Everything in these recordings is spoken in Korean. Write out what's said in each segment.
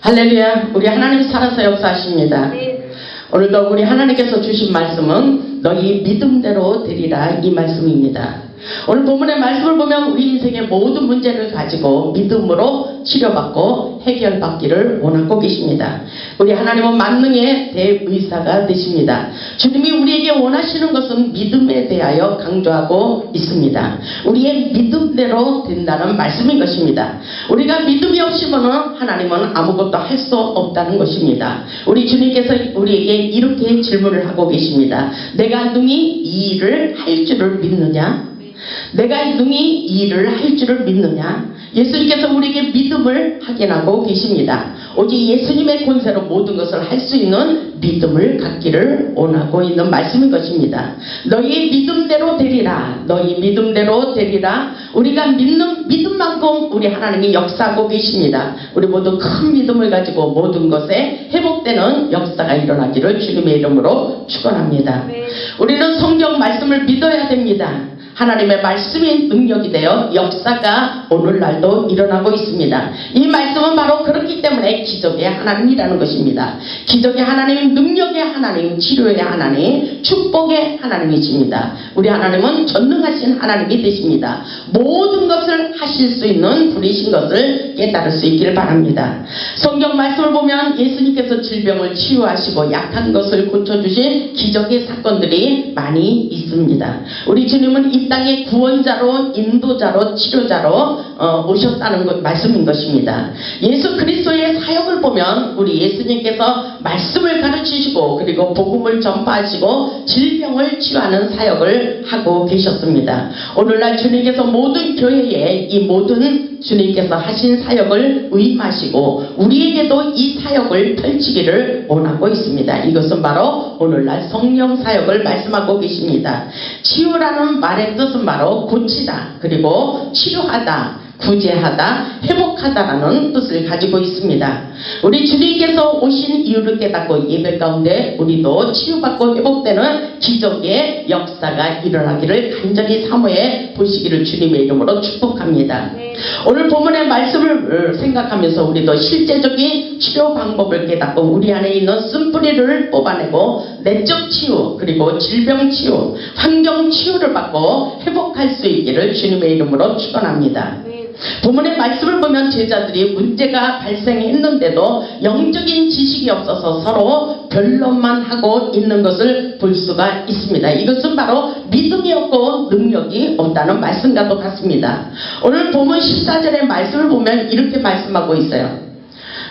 할렐루야. 우리 하나님 살아서 역사하십니다. 오늘도 우리 하나님께서 주신 말씀은 너희 믿음대로 되리라, 이 말씀입니다. 오늘 본문의 말씀을 보면 우리 인생의 모든 문제를 가지고 믿음으로 치료받고 해결받기를 원하고 계십니다. 우리 하나님은 만능의 대의사가 되십니다. 주님이 우리에게 원하시는 것은 믿음에 대하여 강조하고 있습니다. 우리의 믿음대로 된다는 말씀인 것입니다. 우리가 믿음이 없이는 하나님은 아무것도 할 수 없다는 것입니다. 우리 주님께서 우리에게 이렇게 질문을 하고 계십니다. 내가 능히 이 일을 할 줄을 믿느냐? 내가 능히 이 일을 할 줄을 믿느냐? 예수님께서 우리에게 믿음을 확인하고 계십니다. 오직 예수님의 권세로 모든 것을 할 수 있는 믿음을 갖기를 원하고 있는 말씀인 것입니다. 너희 믿음대로 되리라. 너희 믿음대로 되리라. 우리가 믿는 믿음만큼 우리 하나님이 역사하고 계십니다. 우리 모두 큰 믿음을 가지고 모든 것에 회복되는 역사가 일어나기를 주님의 이름으로 축원합니다. 우리는 성경 말씀을 믿어야 됩니다. 하나님의 말씀이 능력이 되어 역사가 오늘날도 일어나고 있습니다. 이 말씀은 바로 그렇기 때문에 기적의 하나님이라는 것입니다. 기적의 하나님, 능력의 하나님, 치료의 하나님, 축복의 하나님이십니다. 우리 하나님은 전능하신 하나님이 되십니다. 모든 것을 하실 수 있는 분이신 것을 깨달을 수 있기를 바랍니다. 성경 말씀을 보면 예수님께서 질병을 치유하시고 약한 것을 고쳐주신 기적의 사건들이 많이 있습니다. 우리 주님은 이 땅의 구원자로, 인도자로, 치료자로 오셨다는 말씀인 것입니다. 예수 그리스도의 사역을 보면 우리 예수님께서 말씀을 가르치시고 그리고 복음을 전파하시고 질병을 치유하는 사역을 하고 계셨습니다. 오늘날 주님께서 모든 교회에 이 모든 주님께서 하신 사역을 의임하시고 우리에게도 이 사역을 펼치기를 원하고 있습니다. 이것은 바로 오늘날 성령 사역을 말씀하고 계십니다. 치유라는 말의 뜻은 바로 고치다, 그리고 치료하다, 구제하다, 회복하다라는 뜻을 가지고 있습니다. 우리 주님께서 오신 이유를 깨닫고 예배 가운데 우리도 치유받고 회복되는 기적의 역사가 일어나기를 간절히 사모해 보시기를 주님의 이름으로 축복합니다. 오늘 본문의 말씀을 생각하면서 우리도 실제적인 치료 방법을 깨닫고 우리 안에 있는 쓴뿌리를 뽑아내고 내적 치유, 그리고 질병 치유, 환경 치유를 받고 회복할 수 있기를 주님의 이름으로 축원합니다. 본문의 말씀을 보면 제자들이 문제가 발생했는데도 영적인 지식이 없어서 서로 변론만 하고 있는 것을 볼 수가 있습니다. 이것은 바로 믿음이 없고 능력이 없다는 말씀과도 같습니다. 오늘 본문 14절의 말씀을 보면 이렇게 말씀하고 있어요.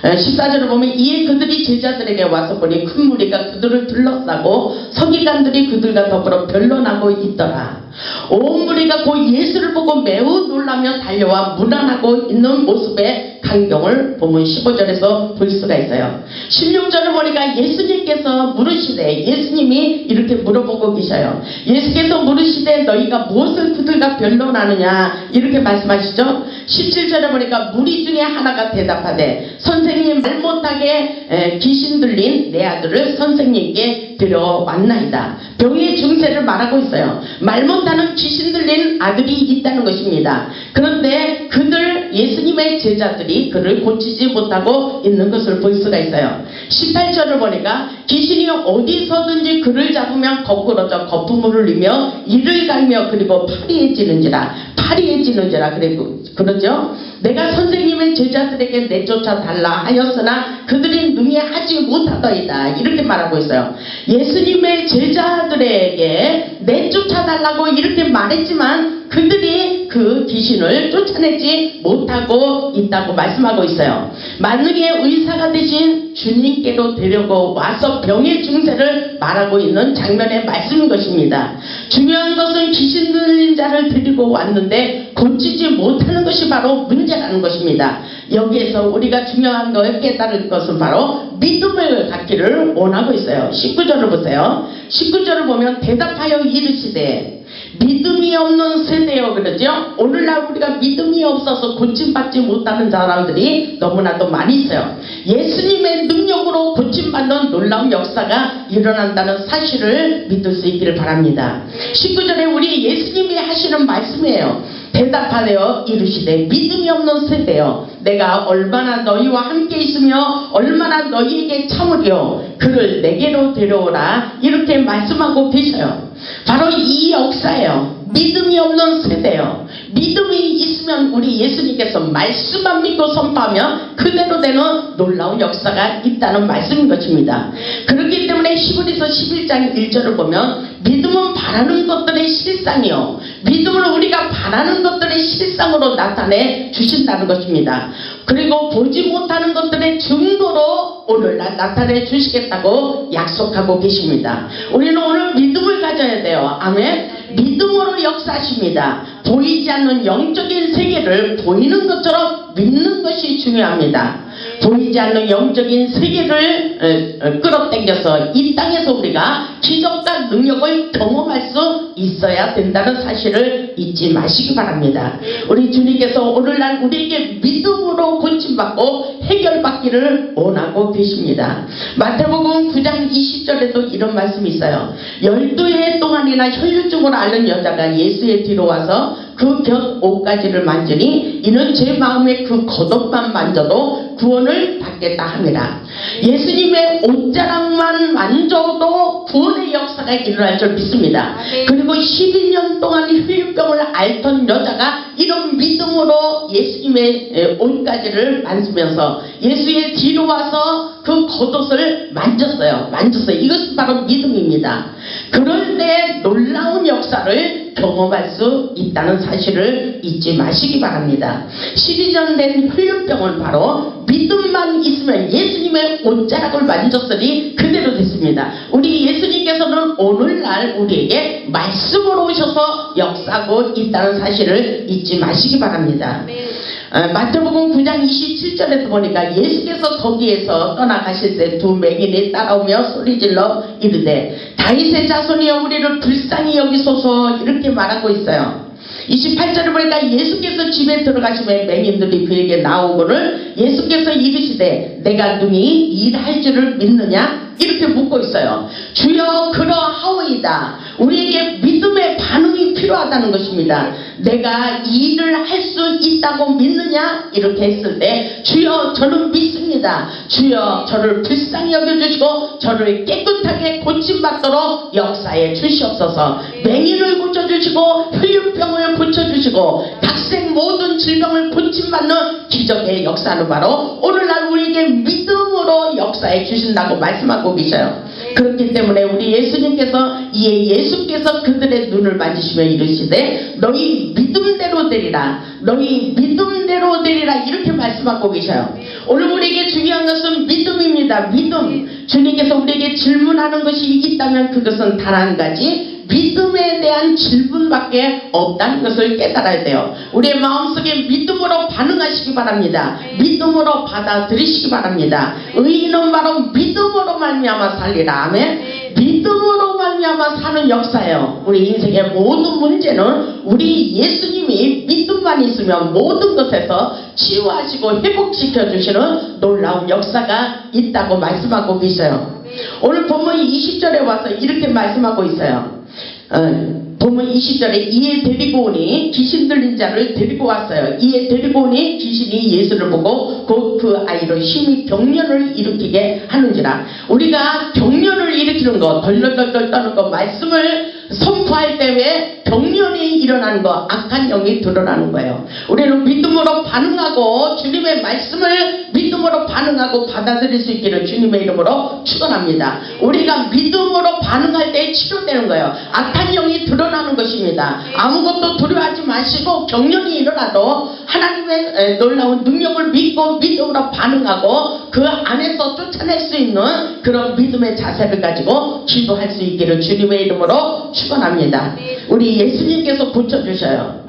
14절을 보면 이에 그들이 제자들에게 와서 보니 큰 무리가 그들을 둘러싸고 서기관들이 그들과 더불어 변론하고 있더라. 온 무리가 곧 예수를 보고 매우 놀라며 달려와 문안하고 있는 모습의 광경을 보면 15절에서 볼 수가 있어요. 16절을 보니까 예수님께서 물으시되, 예수님이 이렇게 물어보고 계셔요. 예수께서 물으시되 너희가 무엇을 그들과 변론하느냐, 이렇게 말씀하시죠. 17절에 보니까 무리 중에 하나가 대답하되 선생님, 말 못하게 귀신 들린 내 아들을 선생님께 데려왔나이다. 병의 증세를 말하고 있어요. 말 못하는 귀신 들린 아들이 있다는 것입니다. 그런데 예수님의 제자들이 그를 고치지 못하고 있는 것을 볼 수가 있어요. 18절을 보니까 귀신이 어디서든지 그를 잡으면 거꾸러져 거품을 흘리며 이를 갈며 그리고 파리해지는지라 그러죠. 내가 선생님의 제자들에게 내쫓아 달라 하였으나 그들이 능히 하지 못하더이다, 이렇게 말하고 있어요. 예수님의 제자들에게 내쫓아 달라고 이렇게 말했지만 그들이 그 귀신을 쫓아내지 못하고 있다고 말씀하고 있어요. 만능의 의사가 되신 주님께로 데려고 와서 병의 증세를 말하고 있는 장면의 말씀인 것입니다. 중요한 것은 귀신 들린 자를 데리고 왔는데 고치지 못하는 것이 바로 문제라는 것입니다. 여기에서 우리가 중요한 걸 깨달을 것은 바로 믿음을 갖기를 원하고 있어요. 19절을 보세요. 19절을 보면 대답하여 이르시되 믿음이 없는 세대요, 그러죠. 오늘날 우리가 믿음이 없어서 고침받지 못하는 사람들이 너무나도 많이 있어요. 예수님의 능력으로 고침받는 놀라운 역사가 일어난다는 사실을 믿을 수 있기를 바랍니다. 19절에 우리 예수님이 하시는 말씀이에요. 대답하여 이르시되 믿음이 없는 세대여 내가 얼마나 너희와 함께 있으며 얼마나 너희에게 참으려 그를 내게로 데려오라 이렇게 말씀하고 계셔요. 바로 이 역사예요. 믿음이 없는 세대요. 믿음이 있으면 우리 예수님께서 말씀만 믿고 선포하면 그대로 되는 놀라운 역사가 있다는 말씀인 것입니다. 그렇기 때문에 히브리서 11장 1절을 보면 믿음은 바라는 것들의 실상이요 믿음을 우리가 바라는 것들의 실상으로 나타내 주신다는 것입니다. 그리고 보지 못하는 것들의 증거로 오늘날 나타내 주시겠다고 약속하고 계십니다. 우리는 오늘 믿음을 가져야 돼요. 아멘. 믿음으로 역사하십니다. 보이지 않는 영적인 세계를 보이는 것처럼 믿는 것이 중요합니다. 보이지 않는 영적인 세계를 끌어당겨서 이 땅에서 우리가 기적과 능력을 경험할 수 있어야 된다는 사실을 잊지 마시기 바랍니다. 우리 주님께서 오늘날 우리에게 믿음으로 고침받고 해결받기를 원하고 계십니다. 마태복음 9장 20절에도 이런 말씀이 있어요. 12해 동안이나 혈류증으로 앓는 여자가 예수의 뒤로 와서 그 곁 옷가지를 만지니 이는 제 마음에 그 겉옷만 만져도 구원을 받겠다 함이라. 예수님의 옷자락만 만져도 구원의 역사가 일어날 줄 믿습니다. 그리고 12년 동안 혈류병을 앓던 여자가 이런 믿음으로 예수님의 옷가지를 만지면서 예수의 뒤로 와서 그 겉옷을 만졌어요. 이것은 바로 믿음입니다. 그럴 때 놀라운 역사를 경험할 수 있다는 사실을 잊지 마시기 바랍니다. 12년 된 혈류병은 바로 믿음만 있으면 예수님의 옷자락을 만졌으니 그대로 됐습니다. 우리 예수님께서는 오늘날 우리에게 말씀으로 오셔서 역사하고 있다는 사실을 잊지 마시기 바랍니다. 마태복음 9장 27절에도 보니까 예수께서 거기에서 떠나가실 때 두 맹인이 따라오며 소리질러 이르되 다윗의 자손이여 우리를 불쌍히 여기소서 이렇게 말하고 있어요. 28절을 보니까 예수께서 집에 들어가시면 맹인들이 그에게 나오고를 예수께서 이르시되 내가 능히 일할 줄을 믿느냐 이렇게 묻고 있어요. 주여 그러하오이다. 우리에게 믿음의 반응이 필요하다는 것입니다. 내가 일을 할 수 있다고 믿느냐 이렇게 했을 때 주여 저는 믿습니다. 주여 저를 불쌍히 여겨주시고 저를 깨끗하게 고침받도록 역사해 주시옵소서. 맹인을 고쳐주시고 혈류병을 고쳐주시고 각색 모든 질병을 고침받는 기적의 역사는 바로 오늘날 우리에게 믿음으로 역사해 주신다고 말씀하고 계셔요. 그렇기 때문에 우리 예수께서 그들의 눈을 만지시며 이르시되 너희 믿음대로 되리라 이렇게 말씀하고 계셔요. 오늘 우리에게 중요한 것은 믿음입니다. 믿음. 주님께서 우리에게 질문하는 것이 있다면 그것은 단 한 가지 믿음에 대한 질문밖에 없다는 것을 깨달아야 돼요. 우리의 마음속에 믿음으로 반응하시기 바랍니다. 믿음으로 받아들이시기 바랍니다. 의인은 바로 믿음으로 말미암아 살리라. 아멘. 믿음으로 말미암아 사는 역사예요. 우리 인생의 모든 문제는 우리 예수님이 믿음만 있으면 모든 것에서 치유하시고 회복시켜 주시는 놀라운 역사가 있다고 말씀하고 계셔요. 오늘 본문 20절에 와서 이렇게 말씀하고 있어요. 본문 20절에 이에 데리고 오니 귀신 들린 자를 데리고 왔어요. 이에 데리고 오니 귀신이 예수를 보고 곧 그 아이로 힘이 경련을 일으키게 하는지라. 우리가 경련을 일으키는 거 덜덜덜덜 떠는 거 말씀을 선포할 때에 경련이 일어나는 거 악한 영이 드러나는 거예요. 우리는 믿음으로 반응하고 주님의 말씀을 믿음으로 반응하고 받아들일 수 있기를 주님의 이름으로 축원합니다. 우리가 믿음으로 반응할 때 치료되는 거예요. 악한 영이 드러나는 것입니다. 아무것도 두려워하지 마시고 경련이 일어나도 하나님의 놀라운 능력을 믿고 믿음으로 반응하고 그 안에서 쫓아낼 수 있는 그런 믿음의 자세를 가지고 기도할 수 있기를 주님의 이름으로 축원합니다. 우리 예수님께서 고쳐주셔요.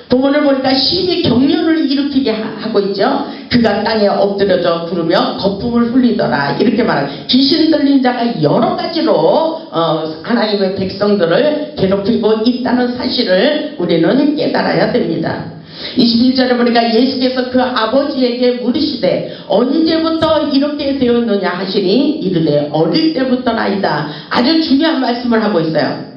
본문을 보니까 신이 경련을 일으키게 하고 있죠. 그가 땅에 엎드려져 구르며 거품을 흘리더라 이렇게 말합니다. 귀신 들린 자가 여러 가지로 하나님의 백성들을 괴롭히고 있다는 사실을 우리는 깨달아야 됩니다. 21절에 보니까 예수께서 그 아버지에게 물으시되 언제부터 이렇게 되었느냐 하시니 이르되 어릴 때부터나이다. 아주 중요한 말씀을 하고 있어요.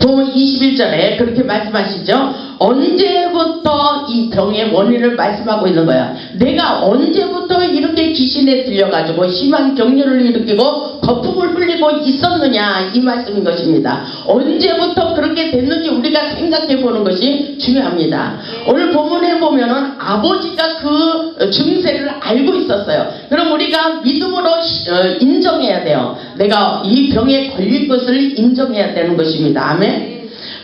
본문 21절에 그렇게 말씀하시죠. 언제부터 이 병의 원인을 말씀하고 있는 거야. 내가 언제부터 이렇게 귀신에 들려가지고 심한 격려를 일으키고 거품을 흘리고 있었느냐, 이 말씀인 것입니다. 언제부터 그렇게 됐는지 우리가 생각해 보는 것이 중요합니다. 오늘 본문에 보면은 아버지가 그 증세를 알고 있었어요. 그럼 우리가 믿음으로 인정해야 돼요. 내가 이 병에 걸릴 것을 인정해야 되는 것입니다. 아멘.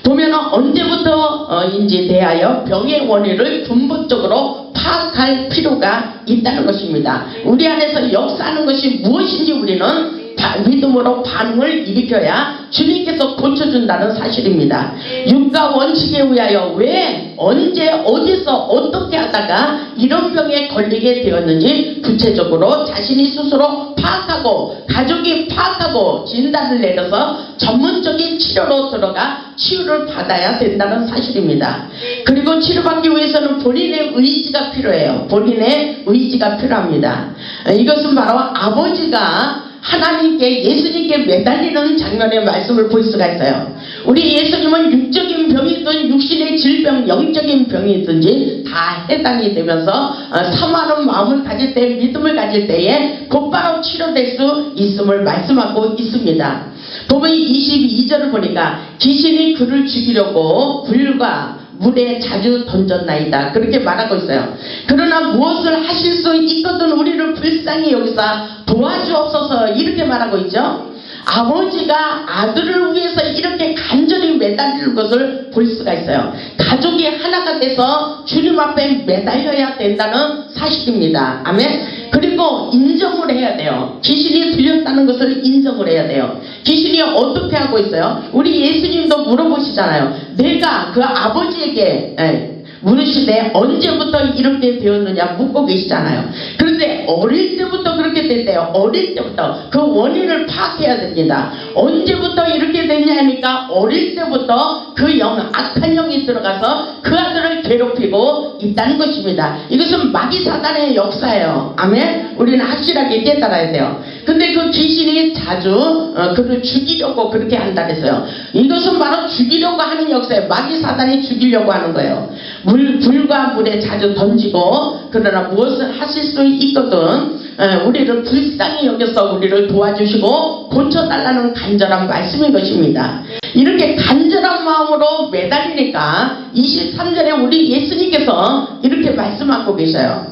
보면 언제부터인지 대하여 병의 원인을 근본적으로 파악할 필요가 있다는 것입니다. 우리 안에서 역사하는 것이 무엇인지 우리는 믿음으로 반응을 일으켜야 주님께서 고쳐준다는 사실입니다. 육가 원칙에 의하여 왜, 언제, 어디서, 어떻게 하다가 이런 병에 걸리게 되었는지 구체적으로 자신이 스스로 파악하고 가족이 파악하고 진단을 내려서 전문적인 치료로 들어가 치유를 받아야 된다는 사실입니다. 그리고 치료받기 위해서는 본인의 의지가 필요해요. 본인의 의지가 필요합니다. 이것은 바로 아버지가 하나님께, 예수님께 매달리는 장면의 말씀을 볼 수가 있어요. 우리 예수님은 육적인 병이든 육신의 질병, 영적인 병이든지 다 해당이 되면서 사모하는 마음을 가질 때, 믿음을 가질 때에 곧바로 치료될 수 있음을 말씀하고 있습니다. 보면 22절을 보니까 귀신이 그를 죽이려고 불과 물에 자주 던졌나이다, 그렇게 말하고 있어요. 그러나 무엇을 하실 수 있거든 우리를 불쌍히 여기서 도와주옵소서, 이렇게 말하고 있죠. 아버지가 아들을 위해서 이렇게 간절히 매달리는 것을 볼 수가 있어요. 가족이 하나가 돼서 주님 앞에 매달려야 된다는 사실입니다. 아멘. 그리고 인정을 해야 돼요. 귀신이 들렸다는 것을 인정을 해야 돼요. 귀신이 어떻게 하고 있어요? 우리 예수님도 물어보시잖아요. 내가 그 아버지에게 물으시되 언제부터 이렇게 되었느냐 묻고 계시잖아요. 그런데 어릴 때부터 그렇게 됐대요. 어릴 때부터 그 원인을 파악해야 됩니다. 언제부터 이렇게 됐냐니까 어릴 때부터 그 악한 영이 들어가서 그 아들을 괴롭히고 있다는 것입니다. 이것은 마귀 사단의 역사예요. 아멘. 우리는 확실하게 깨달아야 돼요. 근데 그 귀신이 자주 그를 죽이려고 그렇게 한다 그랬어요. 이것은 바로 죽이려고 하는 역사예요. 마귀 사단이 죽이려고 하는 거예요. 불과 물에 자주 던지고, 그러나 무엇을 하실 수 있거든 우리를 불쌍히 여겨서 우리를 도와주시고 고쳐달라는 간절한 말씀인 것입니다. 이렇게 간절한 마음으로 매달리니까 23절에 우리 예수님께서 이렇게 말씀하고 계셔요.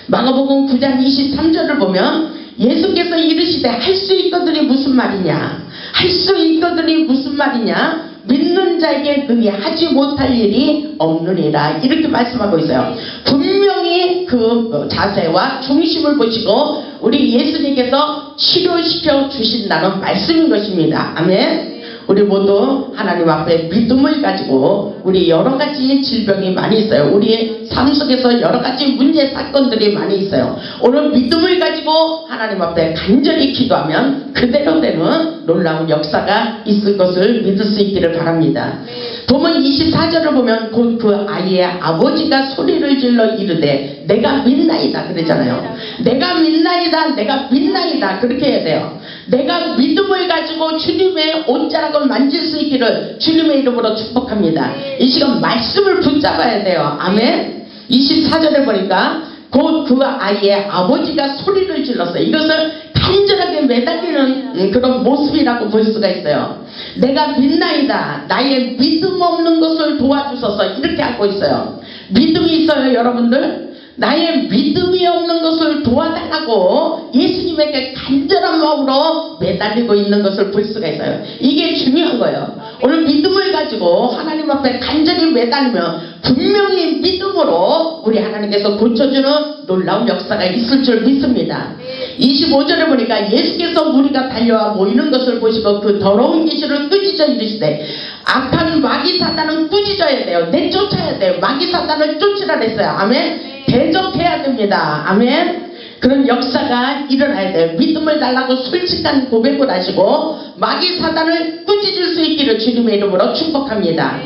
마가복음 9장 23절을 보면 예수께서 이르시되 할 수 있거든이 무슨 말이냐, 할 수 있거든이 무슨 말이냐, 믿는 자에게 능히 하지 못할 일이 없느니라, 이렇게 말씀하고 있어요. 분명히 그 자세와 중심을 보시고 우리 예수님께서 치료시켜 주신다는 말씀인 것입니다. 아멘. 우리 모두 하나님 앞에 믿음을 가지고, 우리 여러 가지 질병이 많이 있어요. 우리 삶 속에서 여러 가지 문제 사건들이 많이 있어요. 오늘 믿음을 가지고 하나님 앞에 간절히 기도하면 그대로 되는 놀라운 역사가 있을 것을 믿을 수 있기를 바랍니다. 본문 24절을 보면 곧 그 아이의 아버지가 소리를 질러 이르되 내가 믿나이다 그러잖아요. 내가 믿나이다, 내가 믿나이다, 그렇게 해야 돼요. 내가 믿음을 가지고 주님의 옷자락을 만질 수 있기를 주님의 이름으로 축복합니다. 이 시간 말씀을 붙잡아야 돼요. 아멘. 24절에 보니까 곧 그 아이의 아버지가 소리를 질렀어요. 이것을 간절하게 매달리는 그런 모습이라고 볼 수가 있어요. 내가 믿나이다, 나의 믿음 없는 것을 도와주소서, 이렇게 하고 있어요. 믿음이 있어요 여러분들? 나의 믿음이 없는 것을 도와달라고 예수님에게 간절한 마음으로 매달리고 있는 것을 볼 수가 있어요. 이게 중요한 거예요. 오늘 믿음을 가지고 하나님 앞에 간절히 매달리면 분명히 믿음으로 우리 하나님께서 고쳐주는 놀라운 역사가 있을 줄 믿습니다. 25절에 보니까 예수께서 무리가 달려와 모이는 것을 보시고 그 더러운 귀신을 꾸짖어 이르시되, 악한 마귀 사단은 꾸짖어야 돼요. 내쫓아야 돼요. 마귀 사단을 쫓으라 그랬어요. 아멘. 대적해야 됩니다. 아멘. 그런 역사가 일어나야 돼요. 믿음을 달라고 솔직한 고백을 하시고 마귀 사단을 꾸짖을 수 있기를 주님의 이름으로 축복합니다.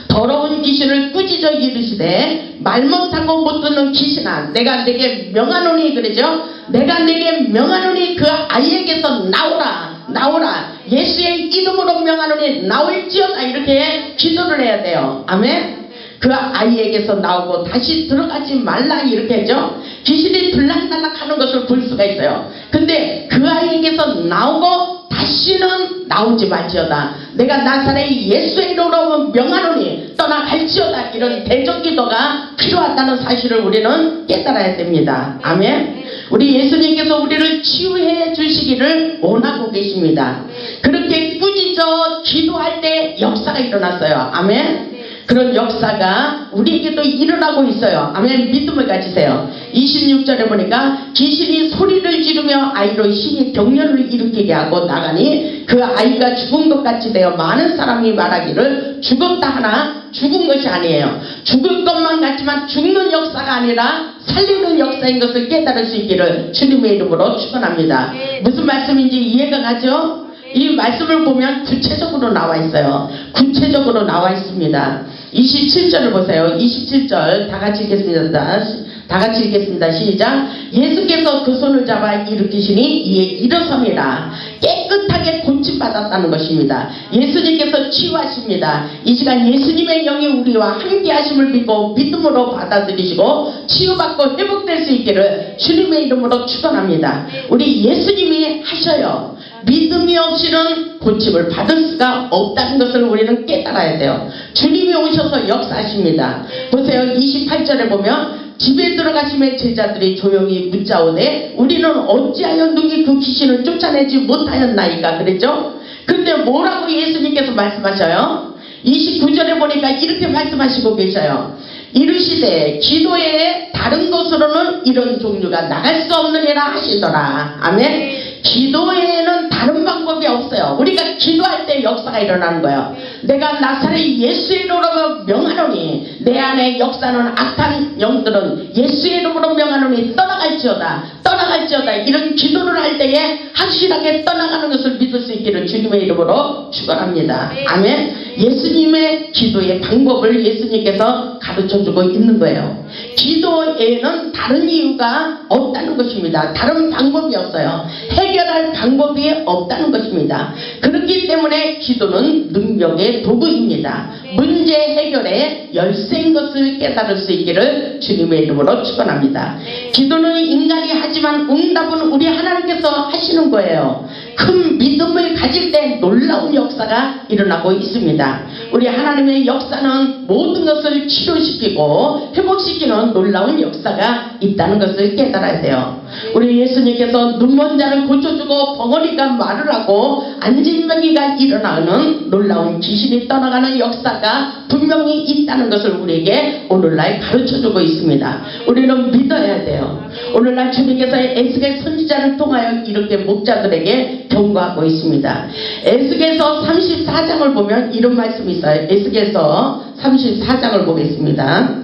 더러운 귀신을 꾸짖어 이르시되 말 못하고 못 듣는 귀신아, 내가 내게 명하노니, 그러죠. 내가 내게 명하노니 그 아이에게서 나오라. 나오라. 예수의 이름으로 명하노니 나올지어다. 이렇게 기도를 해야 돼요. 아멘. 그 아이에게서 나오고 다시 들어가지 말라 이렇게 하죠. 귀신이 들락날락 하는 것을 볼 수가 있어요. 근데 그 아이에게서 나오고 다시는 나오지 말지어다. 내가 나사렛의 예수의 이름으로 명하노니 떠나갈지어다. 이런 대적기도가 필요하다는 사실을 우리는 깨달아야 됩니다. 아멘. 우리 예수님께서 우리를 치유해 주시기를 원하고 계십니다. 그렇게 꾸짖어 기도할 때 역사가 일어났어요. 아멘. 그런 역사가 우리에게도 일어나고 있어요. 아멘. 믿음을 가지세요. 26절에 보니까 귀신이 소리를 지르며 아이로 심히 경련을 일으키게 하고 나가니 그 아이가 죽은 것 같이 되어 많은 사람이 말하기를 죽었다 하나 죽은 것이 아니에요. 죽을 것만 같지만 죽는 역사가 아니라 살리는 역사인 것을 깨달을 수 있기를 주님의 이름으로 축원합니다. 무슨 말씀인지 이해가 가죠? 이 말씀을 보면 구체적으로 나와 있어요. 구체적으로 나와 있습니다. 27절을 보세요. 27절 다 같이 읽겠습니다. 다 같이 읽겠습니다. 시작. 예수께서 그 손을 잡아 일으키시니 이에 일어섬이라. 깨끗하게 고침받았다는 것입니다. 예수님께서 치유하십니다. 이 시간 예수님의 영이 우리와 함께 하심을 믿고 믿음으로 받아들이시고 치유받고 회복될 수 있기를 주님의 이름으로 축원합니다. 우리 예수님이 하셔요. 믿음이 없이는 고침을 받을 수가 없다는 것을 우리는 깨달아야 돼요. 주님이 오셔서 역사하십니다. 보세요. 28절에 보면 집에 들어가시면 제자들이 조용히 묻자오되 우리는 어찌하여 능히 그 귀신을 쫓아내지 못하였나이까 그랬죠? 근데 뭐라고 예수님께서 말씀하셔요? 29절에 보니까 이렇게 말씀하시고 계셔요. 이르시되 기도에 다른 곳으로는 이런 종류가 나갈 수 없느니라 하시더라. 아멘. 기도에는 다른 방법이 없어요. 우리가 기도할 때 역사가 일어나는 거예요. 내가 나사렛 예수의 이름으로 명하노니 내 안에 역사는 악한 영들은 예수의 이름으로 명하노니 떠나갈지어다. 떠나갈지어다. 이런 기도를 할 때에 확실하게 떠나가는 것을 믿을 수 있기를 주님의 이름으로 축원합니다. 아멘. 예수님의 기도의 방법을 예수님께서 가르쳐주고 있는 거예요. 기도에는 다른 이유가 없다는 것입니다. 다른 방법이 없어요. 해결할 방법이 없다는 것입니다. 그렇기 때문에 기도는 능력의 도구입니다. 문제 해결의 열쇠인 것을 깨달을 수 있기를 주님의 이름으로 축원합니다. 기도는 인간이 하지만 응답은 우리 하나님께서 하시는 거예요. 큰 믿음을 가질 때 놀라운 역사가 일어나고 있습니다. 우리 하나님의 역사는 모든 것을 치료시키고 회복시키는 놀라운 역사가 있다는 것을 깨달아야 돼요. 우리 예수님께서 눈먼 자를 고쳐주고 벙어리가 말을 하고 안진병이가 일어나는 놀라운 귀신이 떠나가는 역사가 분명히 있다는 것을 우리에게 오늘날 가르쳐주고 있습니다. 우리는 믿어야 돼요. 오늘날 주님께서 에스겔 선지자를 통하여 이렇게 목자들에게 경고하고 있습니다. 에스겔서 34장을 보면 이런 말씀이 있어요. 에스겔서 34장을 보겠습니다.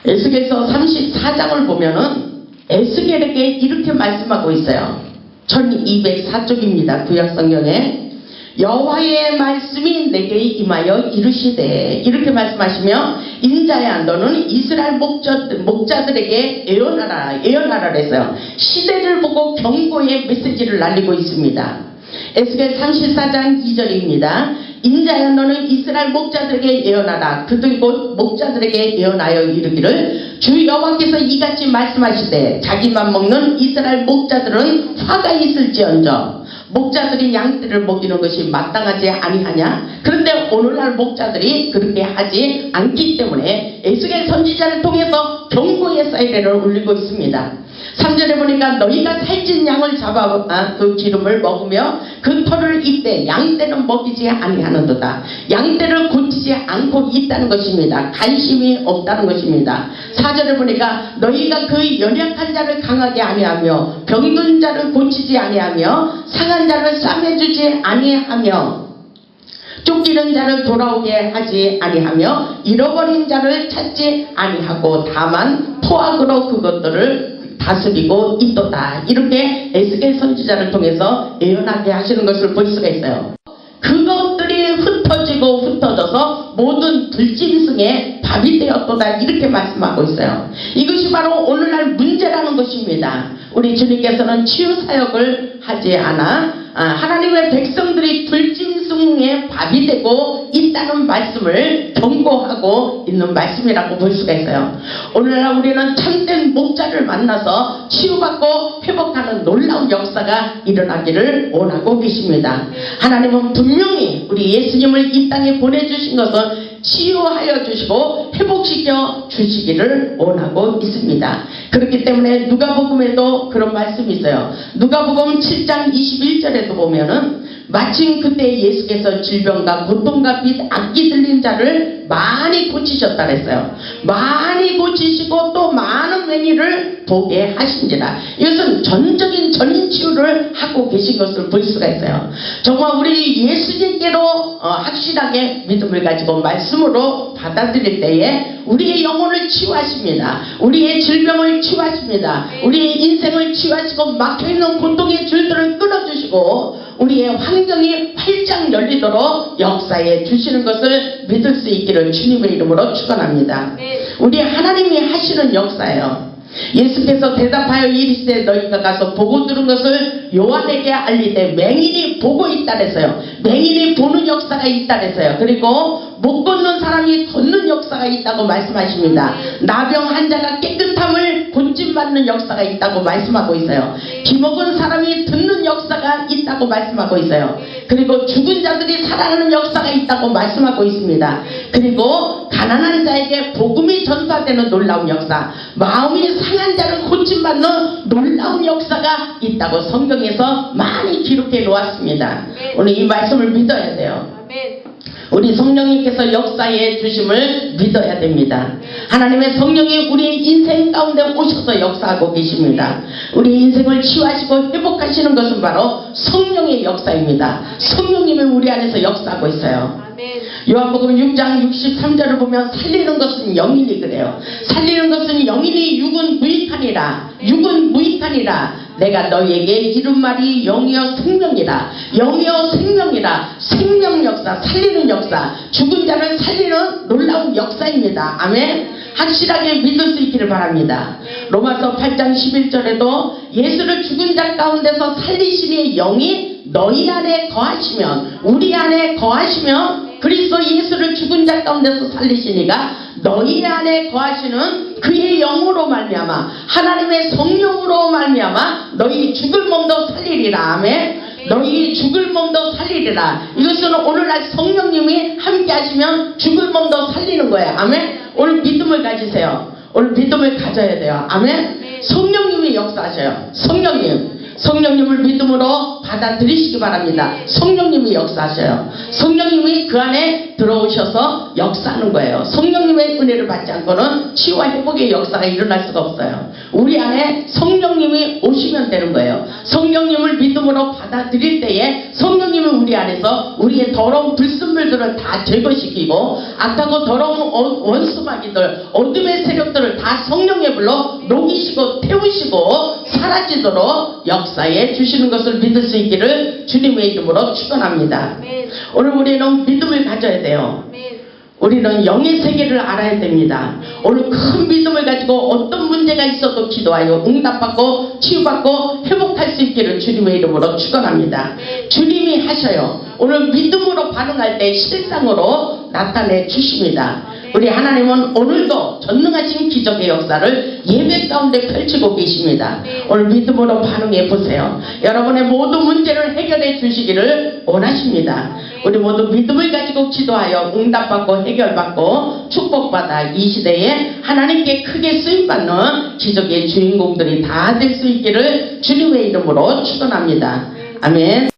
에스겔서 34장을 보면은 에스겔에게 이렇게 말씀하고 있어요. 1204쪽입니다. 구약성경에 여호와의 말씀이 내게 임하여 이르시되 이렇게 말씀하시며 인자야 너는 이스라엘 목자들에게 예언하라 그랬어요. 시대를 보고 경고의 메시지를 날리고 있습니다. 에스겔 34장 2절입니다. 인자야 너는 이스라엘 목자들에게 예언하라. 그들 곧 목자들에게 예언하여 이르기를 주 여호와께서 이같이 말씀하시되 자기만 먹는 이스라엘 목자들은 화가 있을지언정 목자들이 양떼를 먹이는 것이 마땅하지 아니하냐? 그런데 오늘날 목자들이 그렇게 하지 않기 때문에 에스겔 선지자를 통해서 경고의 사이렌을 울리고 있습니다. 3절에 보니까 너희가 살찐 양을 잡아 그 기름을 먹으며 그 털을 입되 양떼는 먹이지 아니하는도다. 양떼를 고치지 않고 있다는 것입니다. 관심이 없다는 것입니다. 4절에 보니까 너희가 그 연약한 자를 강하게 아니하며 병든 자를 고치지 아니하며 상한 자를 싸매주지 아니하며 쫓기는 자를 돌아오게 하지 아니하며 잃어버린 자를 찾지 아니하고 다만 토악으로 그것들을 다스리고 있도다. 이렇게 에스겔 선지자를 통해서 예언하게 하시는 것을 볼 수가 있어요. 그것들이 흩어져서 모든 들짐승의 밥이 되었도다. 이렇게 말씀하고 있어요. 이것이 바로 오늘날 문제라는 것입니다. 아닙니다. 우리 주님께서는 치유 사역을 하지 않아 하나님의 백성들이 불짐승의 밥이 되고 있다는 말씀을 경고하고 있는 말씀이라고 볼 수가 있어요. 오늘날 우리는 참된 목자를 만나서 치유받고 회복하는 놀라운 역사가 일어나기를 원하고 계십니다. 하나님은 분명히 우리 예수님을 이 땅에 보내주신 것은 치유하여 주시고 회복시켜 주시기를 원하고 있습니다. 그렇기 때문에 누가복음에도 그런 말씀이 있어요. 누가복음 7장 21절에도 보면은 마침 그때 예수께서 질병과 고통과 빚 악기 들린 자를 많이 고치셨다 그랬어요. 많이 고치시고 또 많은 맹인을 보게 하신지라. 이것은 전적인 전인 치유를 하고 계신 것을 볼 수가 있어요. 정말 우리 예수님께로 확실하게 믿음을 가지고 말씀으로 받아들일 때에 우리의 영혼을 치유하십니다. 우리의 질병을 치유하십니다. 우리의 인생을 치유하시고 막혀있는 고통의 줄들을 끊어주시고 우리의 환경이 활짝 열리도록 역사해 주시는 것을 믿을 수 있기를 주님의 이름으로 축원합니다. 우리 하나님이 하시는 역사예요. 예수께서 대답하여 이르시되 너희가 가서 보고 들은 것을 요한에게 알리되 맹인이 보고 있다 그랬어요. 맹인이 보는 역사가 있다 그랬어요. 그리고 못 걷는 사람이 걷는 역사가 있다고 말씀하십니다. 나병 환자가 깨끗함을 고침받는 역사가 있다고 말씀하고 있어요. 기먹은 사람이 듣는 역사가 있다고 말씀하고 있어요. 그리고 죽은 자들이 살아나는 역사가 있다고 말씀하고 있습니다. 그리고 가난한 자에게 복음이 전파되는 놀라운 역사, 마음이 상한 자를 고침받는 놀라운 역사가 있다고 성경에서 많이 기록해 놓았습니다. 오늘 이 말씀을 믿어야 돼요. 우리 성령님께서 역사해 주심을 믿어야 됩니다. 하나님의 성령이 우리 인생 가운데 오셔서 역사하고 계십니다. 우리 인생을 치유하시고 회복하시는 것은 바로 성령의 역사입니다. 성령님이 우리 안에서 역사하고 있어요. 요한복음 6장 63절을 보면 살리는 것은 영이니 그래요. 살리는 것은 영이니 육은 무익하니라. 육은 무익하니라. 내가 너희에게 이른 말이 영이여 생명이라. 영이여 생명이라. 생명 역사, 살리는 역사, 죽은 자를 살리는 놀라운 역사입니다. 아멘. 확실하게 믿을 수 있기를 바랍니다. 로마서 8장 11절에도 예수를 죽은 자 가운데서 살리시니 영이 너희 안에 거하시면, 우리 안에 거하시면, 그리스도 예수를 죽은 자 가운데서 살리시니가 너희 안에 거하시는 그의 영으로 말미암아 하나님의 성령으로 말미암아 너희 죽을 몸도 살리리라. 아멘. 너희 죽을 몸도 살리리라. 이것은 오늘날 성령님이 함께 하시면 죽을 몸도 살리는 거예요. 아멘. 오늘 믿음을 가지세요. 오늘 믿음을 가져야 돼요. 아멘. 성령님이 역사하셔요. 성령님을 믿음으로 받아들이시기 바랍니다. 성령님이 역사하셔요. 성령님이 그 안에 들어오셔서 역사하는 거예요. 성령님의 은혜를 받지 않고는 치유와 회복의 역사가 일어날 수가 없어요. 우리 안에 성령님이 오시면 되는 거예요. 성령님을 믿음으로 받아들일 때에 성령님이 우리 안에서 우리의 더러운 불순물들을 다 제거시키고 악하고 더러운 원수마귀들, 어둠의 세력들을 다 성령의 불로 녹이시고 태우시고 사라지도록 역사해 주시는 것을 믿을 수 있기를 주님의 이름으로 축원합니다. 오늘 우리는 믿음을 가져야 돼요. 우리는 영의 세계를 알아야 됩니다. 오늘 큰 믿음을 가지고 어떤 문제가 있어도 기도하여 응답받고 치유받고 회복할 수 있기를 주님의 이름으로 축원합니다. 주님이 하셔요. 오늘 믿음으로 반응할 때 실상으로 나타내 주십니다. 우리 하나님은 오늘도 전능하신 기적의 역사를 예배 가운데 펼치고 계십니다. 오늘 믿음으로 반응해 보세요. 여러분의 모든 문제를 해결해 주시기를 원하십니다. 우리 모두 믿음을 가지고 기도하여 응답받고 해결받고 축복받아 이 시대에 하나님께 크게 쓰임받는 기적의 주인공들이 다 될 수 있기를 주님의 이름으로 축원합니다. 아멘.